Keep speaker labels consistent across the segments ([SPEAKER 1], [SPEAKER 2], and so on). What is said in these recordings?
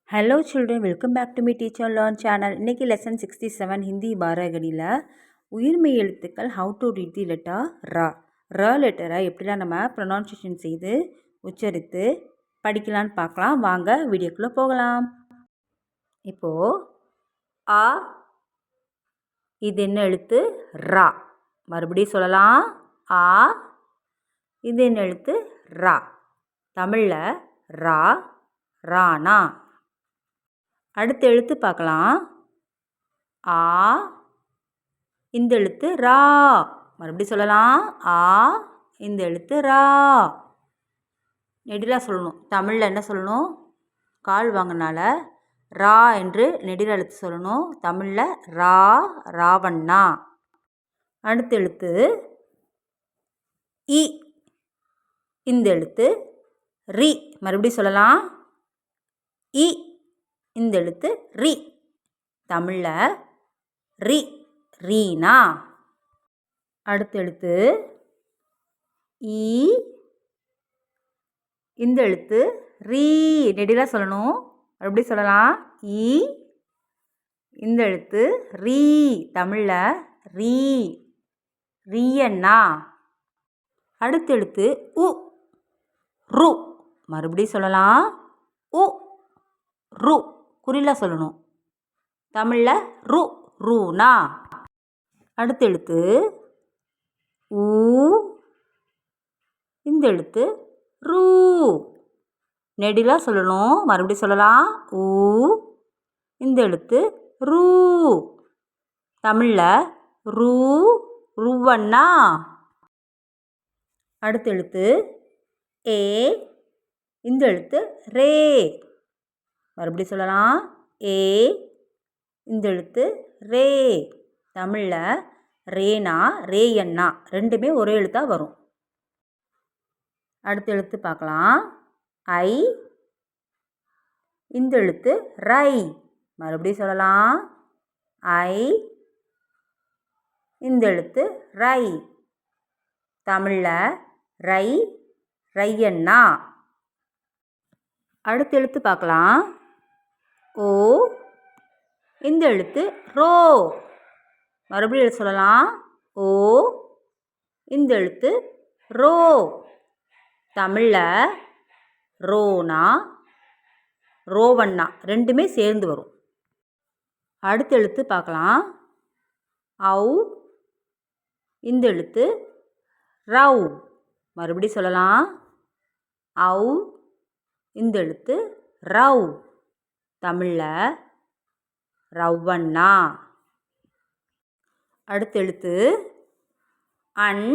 [SPEAKER 1] Hello children welcome back to me teacher learn channel इनकी lesson 67 Hindi 12 கடியில் உயிர்மெய் எழுத்துக்கள் how to read the letter र லெட்டரை எப்படிலாம் நம்ம ப்ரொனவுன்சியேஷன் செய்து உச்சரித்து படிக்கலாம்னு பார்க்கலாம். வாங்க வீடியோக்குள்ளே போகலாம். இப்போது ஆ இது என்ன எழுத்து? ரா. மறுபடியும் சொல்லலாம். ஆ இது என்ன எழுத்து? ரா. தமிழில் ரா ராணா. அடுத்த எழுத்து பார்க்கலாம். ஆ இந்த எழுத்து ரா. மறுபடியும் சொல்லலாம். ஆ இந்த எழுத்து ரா. நெடிலாக சொல்லணும். தமிழில் என்ன சொல்லணும்? கால் வாங்கினால ரா என்று நெடில் எழுத்து சொல்லணும். தமிழில் ரா ராவண்ணா. அடுத்த எழுத்து இ இந்த எழுத்து ரி. மறுபடியும் சொல்லலாம். இ இந்த எழுத்து ரி. தமிழில் ரி ரீனா. அடுத்த எழுத்து ஈ இந்த எழுத்து ரீ. நெடிலாக சொல்லணும். மறுபடியும் சொல்லலாம். ஈ இந்த எழுத்து ரீ. தமிழில் ரீ ரீயண்ணா. அடுத்த எழுத்து உ ரு. மறுபடியும் சொல்லலாம். உ ரு குறிலாக சொல்லணும். தமிழில் ரு ரூனா. அடுத்த எழுத்து ஊ இந்த எழுத்து ரூ. நெடிலாக சொல்லணும். மறுபடியும் சொல்லலாம். ஊ இந்த எழுத்து ரூ. தமிழில் ரூ ரூவண்ணா. அடுத்த எழுத்து ஏ இந்த எழுத்து ரே. மறுபடியும் சொல்லலாம். ஏ இந்த எழுத்து ரே. தமிழில் ரேனா ரேயண்ணா. ரெண்டுமே ஒரே எழுத்தாக வரும். அடுத்த எழுத்து பார்க்கலாம். ஐ இந்த எழுத்து ரை. மறுபடியும் சொல்லலாம். ஐ இந்த எழுத்து ரை. தமிழில் ரை ரையண்ணா. அடுத்த எழுத்து பார்க்கலாம். ஓ இந்த எழுத்து ரோ. மறுபடியும் எழுத்து சொல்லலாம். ஓ இந்த எழுத்து ரோ. தமிழில் ரோனா ரோவண்ணா. ரெண்டுமே சேர்ந்து வரும். அடுத்த எழுத்து பார்க்கலாம். ஔ இந்த எழுத்து ரவ். மறுபடியும் சொல்லலாம். ஔ இந்த எழுத்து ரவ். தமிழில் ரவ்வண்ணா. அடுத்த எழுத்து அன்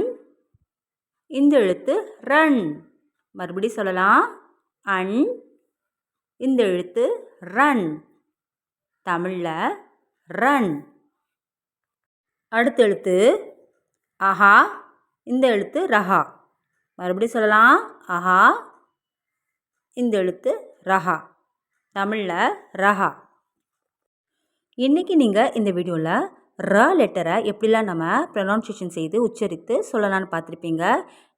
[SPEAKER 1] இந்த எழுத்து ரன். மறுபடியும் சொல்லலாம். அன் இந்த எழுத்து ரன். தமிழில் ரன். அடுத்த எழுத்து அஹா இந்த எழுத்து ரஹா. மறுபடியும் சொல்லலாம். அஹா இந்த எழுத்து ரஹா. தமிழில் ரஹா. இன்றைக்கி நீங்கள் இந்த வீடியோவில் ர லெட்டரை எப்படிலாம் நம்ம ப்ரொனவுன்சியேஷன் செய்து உச்சரித்து சொல்லலான்னு பார்த்துருப்பீங்க.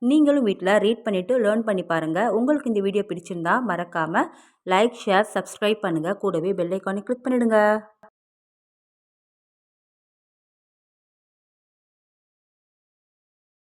[SPEAKER 1] நீங்களும் வீட்டில் ரீட் பண்ணிவிட்டு லேர்ன் பண்ணி பாருங்கள். உங்களுக்கு இந்த வீடியோ பிடிச்சிருந்தா மறக்காமல் லைக் ஷேர் சப்ஸ்கிரைப் பண்ணுங்கள். கூடவே பெல் ஐக்கானை கிளிக் பண்ணிவிடுங்க.